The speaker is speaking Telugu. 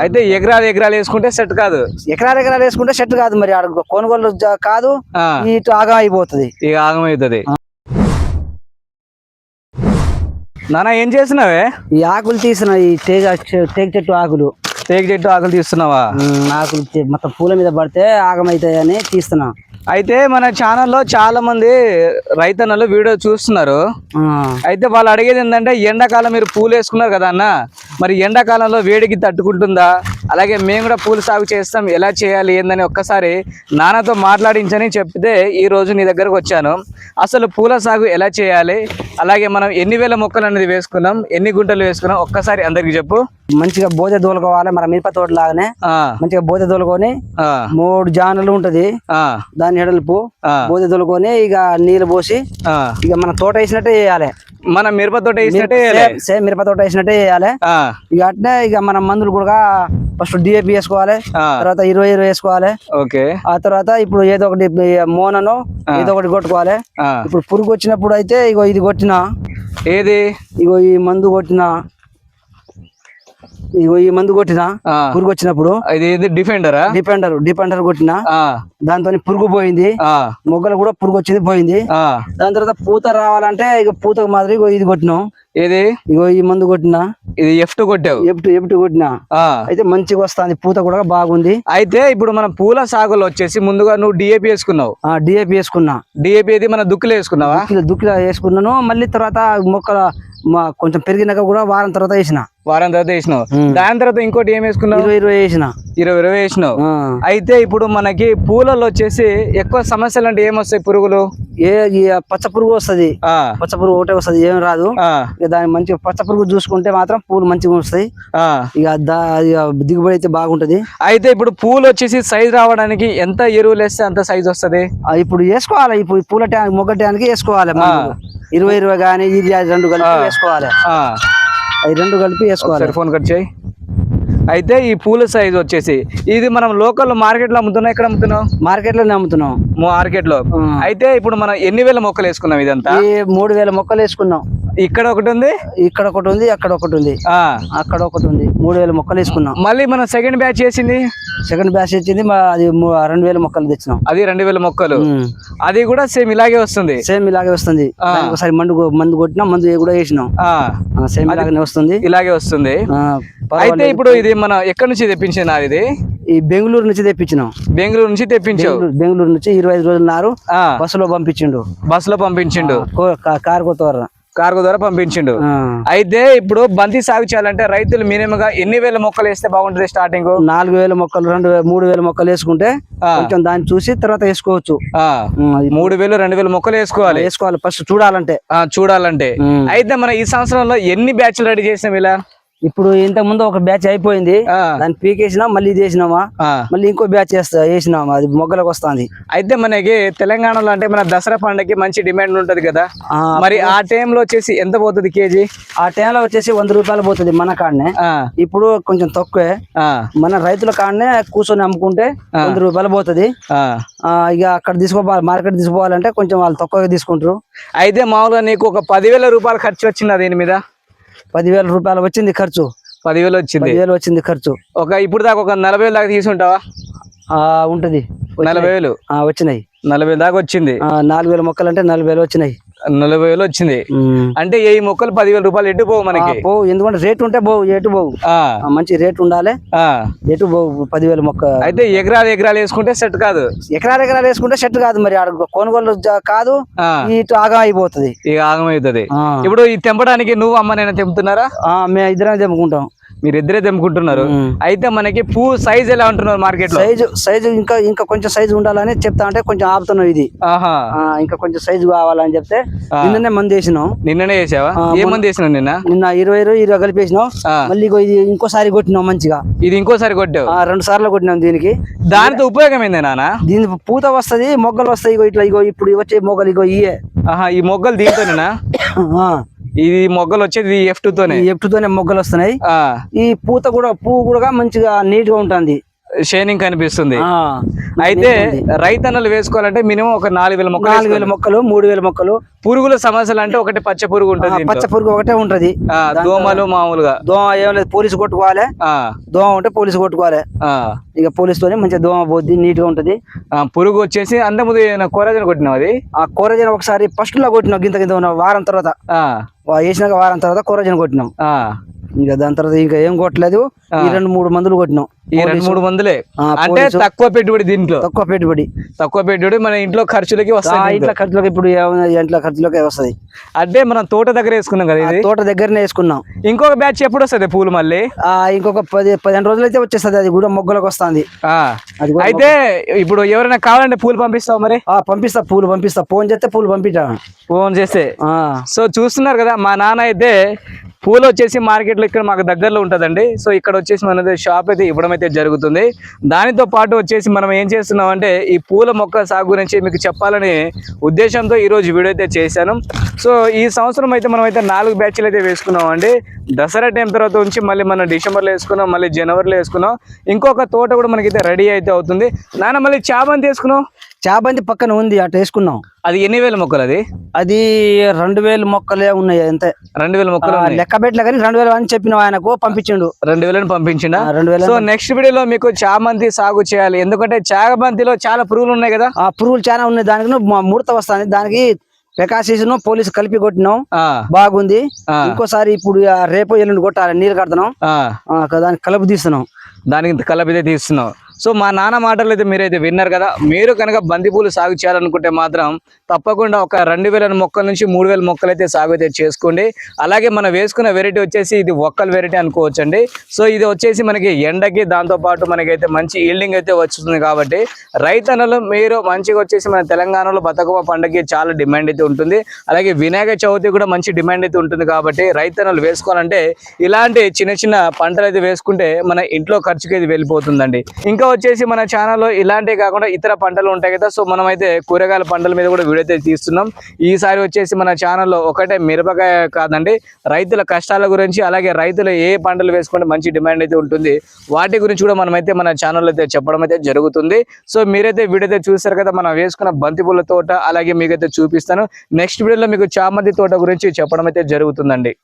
అయితే ఎకరాలు ఎకరాలు వేసుకుంటే సెట్ కాదు. ఎకరాలు వేసుకుంటే సెట్ కాదు. మరి ఆడ కొనుగోలు కాదు, ఇటు ఆగం అయిపోతుంది. ఇక ఆగం అవుతుంది. నాన్న ఏం చేసినావే? ఈ ఆకులు తీసిన ఈ టేక చెట్టు ఆకులు. టేక చెట్టు ఆకులు తీస్తున్నావా? ఆకులు మొత్తం పూల మీద పడితే ఆగం అవుతాయని తీస్తున్నా. అయితే మన ఛానల్లో చాలా మంది రైతన్నలు వీడియో చూస్తున్నారు. అయితే వాళ్ళు అడిగేది ఏంటంటే, ఎండాకాలం మీరు పూలు వేసుకున్నారు కదా అన్న, మరి ఎండాకాలంలో వేడికి తట్టుకుంటుందా? అలాగే మేము కూడా పూలు సాగు చేస్తాం, ఎలా చేయాలి ఏందని ఒక్కసారి నాన్నతో మాట్లాడించని చెప్తే ఈ రోజు నీ దగ్గరకు వచ్చాను. అసలు పూల సాగు ఎలా చేయాలి, అలాగే మనం ఎన్ని వేల మొక్కలు అనేది వేసుకున్నాం, ఎన్ని గుంటలు వేసుకున్నాం, ఒక్కసారి అందరికి చెప్పు. మంచిగా బోధ దోలుకోవాలి. మన మిరప తోట లాగానే మంచిగా బోధ దోలుకొని 3 జానులు ఉంటది, దాని ఎడల్పు బోధ దోలుకొని ఇక నీళ్ళు పోసి ఇక మన తోట వేసినట్టే వేయాలి. మన మిరప తోట వేసినట్టే సేమ్ మిరప తోట వేసినట్టే వేయాలి. ఇక అట్నే ఇక మన మందులు కూడా ఫస్ట్ డిఏపి వేసుకోవాలి, తర్వాత 20 వేసుకోవాలి. ఓకే. ఆ తర్వాత ఇప్పుడు ఏదో ఒకటి మోనను ఏదో ఒకటి కొట్టుకోవాలి. ఇప్పుడు పురుగు వచ్చినప్పుడు అయితే ఇగో ఇది కొట్టినా, ఏది ఇగో ఈ మందు కొట్టినా, ఇగో ఈ మందు కొట్టినా పురుగు వచ్చినప్పుడు డిఫెండర్ కొట్టినా, దాంతో పురుగు పోయింది, మొగ్గలు కూడా పురుగు వచ్చింది పోయింది. దాని తర్వాత పూత రావాలంటే ఇక పూత మాదిరి ఇగో ఇది కొట్టినాం. ఏది ఇగో ఈ మందు కొట్టినా, ఇది ఎఫ్ట్ కొట్టావు. ఎఫ్ట్ కొట్టినా అయితే మంచిగా వస్తుంది, పూత కూడా బాగుంది. అయితే ఇప్పుడు మన పూల సాగులో వచ్చేసి ముందుగా నువ్వు డిఏపి వేసుకున్నావు. డిఏపి వేసుకున్నా. డిఏపి అది మన దుక్కులు వేసుకున్నావా? దుక్కులో వేసుకున్నాను. మళ్ళీ తర్వాత మొక్కల కొంచెం పెరిగినాక కూడా వారం తర్వాత వేసినావు. దాని తర్వాత ఇంకోటి ఏం వేసుకున్నావు? 20 వేసిన. 20 వేసినావు. అయితే ఇప్పుడు మనకి పూలలో వచ్చేసి ఎక్కువ సమస్యలు అంటే ఏమొస్తాయి? పురుగులు పచ్చ పురుగు వస్తుంది. పచ్చ పురుగు ఒకటే వస్తుంది, ఏం రాదు. దాని మంచిగా పచ్చ పురుగు చూసుకుంటే మాత్రం పూలు మంచిగా వస్తాయి. ఇక దిగుబడి అయితే బాగుంటది. అయితే ఇప్పుడు పూలు వచ్చేసి సైజ్ రావడానికి ఎంత ఎరువులు వేస్తే అంత సైజ్ వస్తుంది? ఇప్పుడు వేసుకోవాలి. ఇప్పుడు పూల ట్యాంక్ మొగ్గ ట్యాంక్ వేసుకోవాలి. 20 కానీ 2 కలిపి వేసుకోవాలి. అవి 2 కలిపి వేసుకోవాలి. ఫోన్ కట్ చేయి. అయితే ఈ పూల సైజ్ వచ్చేసి ఇది మనం లోకల్ మార్కెట్ లో అమ్ముతున్నాం. ఎక్కడ అమ్ముతున్నాం? మార్కెట్ లోనే అమ్ముతున్నాం. మార్కెట్ లో. అయితే ఇప్పుడు మనం ఎన్ని వేల మొక్కలు వేసుకున్నాం? ఇదంతా 3000 మొక్కలు వేసుకున్నాం. ఇక్కడ ఒకటి ఉంది, ఇక్కడ ఒకటి ఉంది, అక్కడ ఒకటి ఉంది, అక్కడ ఒకటి ఉంది. 3000 మొక్కలు వేసుకున్నాం. మళ్ళీ మనం సెకండ్ బ్యాచ్ వచ్చింది అది 2000 మొక్కలు తెచ్చినాం. అది 2000 మొక్కలు. అది కూడా సేమ్ ఇలాగే వస్తుంది. ఒకసారి మందు కొట్టినా, మందు కూడా వేసినాం. సేమ్ ఇలాగే వస్తుంది. ఇలాగే వస్తుంది. అయితే ఇప్పుడు ఇది మనం ఎక్కడి నుంచి తెప్పించిన? ఇది ఈ బెంగళూరు నుంచి తెప్పించినాం. బెంగళూరు నుంచి తెప్పించావు? బెంగళూరు నుంచి 25 రోజుల నారు బస్సులో పంపించిండు. కార్గో ద్వారా పంపించిండు. అయితే ఇప్పుడు బంతి సాగు చేయాలంటే రైతులు మినిమం గా ఎన్ని వేల మొక్కలు వేస్తే బాగుంటది? స్టార్టింగ్ 4000 మొక్కలు, 3000 మొక్కలు వేసుకుంటే కొంచెం దాన్ని చూసి తర్వాత వేసుకోవచ్చు. 3000, 2000 మొక్కలు వేసుకోవాలి. ఫస్ట్ చూడాలంటే. అయితే మన ఈ సంవత్సరంలో ఎన్ని బ్యాచ్లు రెడీ చేసినాం? ఇలా ఇప్పుడు ఇంతకు ముందు ఒక బ్యాచ్ అయిపోయింది, దాన్ని పీకేసినా, మళ్ళీ ఇది వేసినామా, మళ్ళీ ఇంకో బ్యాచ్ వేసినామా, అది మొగ్గలకు వస్తుంది. అయితే మనకి తెలంగాణలో అంటే మన దసరా పండుగకి మంచి డిమాండ్ ఉంటది కదా, మరి ఆ టైంలో వచ్చేసి ఎంత పోతుంది కేజీ? ఆ టైంలో వచ్చేసి 100 రూపాయలు పోతుంది మన కాడనే. ఇప్పుడు కొంచెం తక్కువే, మన రైతుల కాడనే కూర్చొని అమ్ముకుంటే 100 రూపాయలు పోతుంది. ఇక అక్కడ తీసుకోవాలి, మార్కెట్ తీసుకోవాలంటే కొంచెం వాళ్ళు తక్కువగా తీసుకుంటారు. అయితే మామూలుగా నీకు ఒక 10,000 రూపాయలు ఖర్చు వచ్చిందా దీని మీద? 10,000 రూపాయలు వచ్చింది ఖర్చు. 10,000 వచ్చింది ఖర్చు. ఇప్పుడు దాకా ఒక 40,000 దాకా తీసుకుంటావా? ఉంటది. 40,000 వచ్చినాయి. 40,000 దాకా వచ్చింది. 4000 మొక్కలు అంటే 40,000 వచ్చినాయి. 40,000 వచ్చింది. అంటే ఈ మొక్కలు 10,000 రూపాయలు ఎటు పోవు మనకి? ఎందుకంటే రేట్ ఉంటే ఎటు పోవు. మంచి రేట్ ఉండాలి, ఎటు పోవు 10,000 మొక్క. అయితే ఎకరాలు వేసుకుంటే సెట్ కాదు. ఎకరాలు వేసుకుంటే సెట్ కాదు. మరి ఆడ కొనుగోలు కాదు, ఇటు ఆగం అయిపోతుంది. ఇక ఆగం అవుతుంది. ఇప్పుడు ఈ తెంపడానికి నువ్వు అమ్మ నేను తెంపుతున్నారా? మేము ఇద్దరం తెంపుకుంటాం. మీరిద్దరే తెంపుకుంటున్నారు. అయితే మనకి పూ సైజ్ ఎలా ఉంటున్నారు మార్కెట్ లో? సైజు ఇంకా కొంచెం సైజు ఉండాలని చెప్తా అంటే కొంచెం ఆపుతున్నావు. ఇది ఇంకా కొంచెం సైజు కావాలని చెప్తే నిన్ననే మంది వేసినాం. నిన్ననే వేసావా? ఏ మంది వేసినావు? నిన్న 20 కలిపి వేసినాం. మళ్ళీ ఇది ఇంకోసారి కొట్టినాం మంచిగా. ఇది ఇంకోసారి కొట్టావు? 2 సార్లు కొట్టినాం దీనికి. దానితో ఉపయోగం ఏంది నాన్న? దీని పూత వస్తది, మొగ్గలు వస్తాయి. ఇట్లా ఇప్పుడు వచ్చే మొగ్గలు ఇయే. ఈ మొగ్గలు దీంతోనేనా? ఇది మొగ్గలు వచ్చేది ఎఫ్ట్ తోనే మొగ్గలు వస్తున్నాయి. ఈ పువ్వు కూడా మంచిగా నీట్ గా ఉంటుంది. షైనింగ్ కనిపిస్తుంది. ఆ, అయితే రైతన్నలు వేసుకోవాలంటే మినిమం ఒక 4000 మొక్కలు 4000 మొక్కలు 3000 మొక్కలు. పురుగుల సమస్యలు అంటే ఒకటి పచ్చ పురుగు ఉంటుంది, పచ్చ పురుగు ఒకటే ఉంటది. దోమలు మామూలుగా దోమ ఏం లేదు, పోలీసు కొట్టుకోవాలి. దోమ ఉంటే పోలీసు కొట్టుకోవాలి. ఇక పోలీసుతోనే మంచిగా దోమ పోద్ది, నీట్ గా ఉంటది. పురుగు వచ్చేసి అంత ముందు కోరాజన్ కొట్టినావు, అది ఆ కోరజన్ ఒకసారి ఫస్ట్ లో కొట్టినాం, గింత గింత ఉన్న వారం తర్వాత వేసినాక వారం తర్వాత కోరజన్ కొట్టినాం. ఇంకా దాని తర్వాత ఇంకా ఏం కొట్టలేదు. ఈ 2-3 మందులు కొట్టినాం. ఈ 2-3 మందులే అంటే తక్కువ పెట్టుబడి, దీంట్లో తక్కువ పెట్టుబడి మన ఇంట్లో ఖర్చులకి వస్తాయి. ఇంట్లో ఖర్చులకి ఇప్పుడు ఇంట్లో ఖర్చులకి వస్తది. అంటే మనం తోట దగ్గర వేసుకున్నాం కదా, ఇది తోట దగ్గరనే వేసుకున్నాం. ఇంకొక బ్యాచ్ ఎప్పుడు వస్తుంది పూలు మళ్ళీ? ఇంకొక 15 రోజులు అయితే వచ్చేస్తుంది. అది కూడా మొగ్గలకు వస్తుంది. అయితే ఇప్పుడు ఎవరైనా కావాలంటే పూలు పంపిస్తావు మరి? పంపిస్తా, పూలు పంపిస్తా. ఫోన్ చేస్తే పూలు పంపించా. ఫోన్ చేస్తే. సో చూస్తున్నారు కదా, మా నాన్న అయితే పూలు వచ్చేసి మార్కెట్లో ఇక్కడ మాకు దగ్గరలో ఉంటుందండి. సో ఇక్కడ వచ్చేసి మన షాప్ అయితే ఇవ్వడం అయితే జరుగుతుంది. దానితో పాటు వచ్చేసి మనం ఏం చేస్తున్నాం అంటే ఈ పూల మొక్క సాగు గురించి మీకు చెప్పాలనే ఉద్దేశంతో ఈరోజు వీడియో అయితే చేశాను. సో ఈ సంవత్సరం అయితే మనం అయితే 4 బ్యాచ్లు అయితే వేసుకున్నాం అండి. దసరా టైం తర్వాత నుంచి మళ్ళీ మనం డిసెంబర్లో వేసుకున్నాం, మళ్ళీ జనవరిలో వేసుకున్నాం. ఇంకొక తోట కూడా మనకైతే రెడీ అయితే అవుతుంది. నాన్న మళ్ళీ చామంతి వేసుకున్నాం. చాబంతి పక్కన ఉంది, అటు వేసుకున్నాం. అది ఎన్ని వేల మొక్కలు? అది 2000 మొక్కలే ఉన్నాయి అంతే. 2000 మొక్కలు లెక్క పెట్టలే కానీ 2000 అని చెప్పిన ఆయనకు పంపించిండు. 2000 పంపించిండా? 2000. సో నెక్స్ట్ వీడియోలో మీకు చామంతి సాగు చేయాలి, ఎందుకంటే చామంతిలో చాలా పురుగులు ఉన్నాయి కదా. పురుగులు చాలా ఉన్నాయి. దానికి ముడత వస్తుంది. దానికి పెకాసిస్ పోలీసు కలిపి కొట్టినాం, బాగుంది. ఇంకోసారి ఇప్పుడు రేపు ఎల్లుండి కొట్టాలి, నీళ్ళు కడుతున్నాం. దానికి కలుపు తీస్తున్నాం. దానికి కలపితే తీస్తున్నాం. సో మా నాన్న మాటలు అయితే మీరైతే విన్నారు కదా. మీరు కనుక బంతిపూలు సాగు చేయాలనుకుంటే మాత్రం తప్పకుండా ఒక 2000 మొక్కల నుంచి 3000 మొక్కలు అయితే సాగు అయితే చేసుకోండి. అలాగే మనం వేసుకున్న వెరైటీ వచ్చేసి ఇది ఒక్కల వెరైటీ అనుకోవచ్చండి. సో ఇది వచ్చేసి మనకి ఎండకి దాంతోపాటు మనకైతే మంచి ఈల్డింగ్ అయితే వస్తుంది. కాబట్టి రైతన్నలు మీరు మంచిగా వచ్చేసి మన తెలంగాణలో బతుకమ్మ పండుగకి చాలా డిమాండ్ అయితే ఉంటుంది. అలాగే వినాయక చవితి కూడా మంచి డిమాండ్ అయితే ఉంటుంది. కాబట్టి రైతన్నలు వేసుకోవాలంటే ఇలాంటి చిన్న చిన్న పంటలు అయితే వేసుకుంటే మన ఇంట్లో ఖర్చుకి అయితే వెళ్ళిపోతుందండి. ఇంకా వచ్చేసి మన ఛానల్లో ఇలాంటివి కాకుండా ఇతర పంటలు ఉంటాయి కదా. సో మనం అయితే కూరగాయల పంటల మీద కూడా వీడియో అయితే తీస్తున్నాం. ఈసారి వచ్చేసి మన ఛానల్లో ఒకటే మిరపకాయ కాదండి, రైతుల కష్టాల గురించి, అలాగే రైతులు ఏ పంటలు వేసుకుంటే మంచి డిమాండ్ అయితే ఉంటుంది వాటి గురించి కూడా మనమైతే మన ఛానల్లో అయితే చెప్పడం అయితే జరుగుతుంది. సో మీరైతే వీడియో అయితే చూస్తారు కదా, మనం వేసుకున్న బంతిపూల తోట అలాగే మీకైతే చూపిస్తాను. నెక్స్ట్ వీడియోలో మీకు చామంతి తోట గురించి చెప్పడం అయితే జరుగుతుందండి.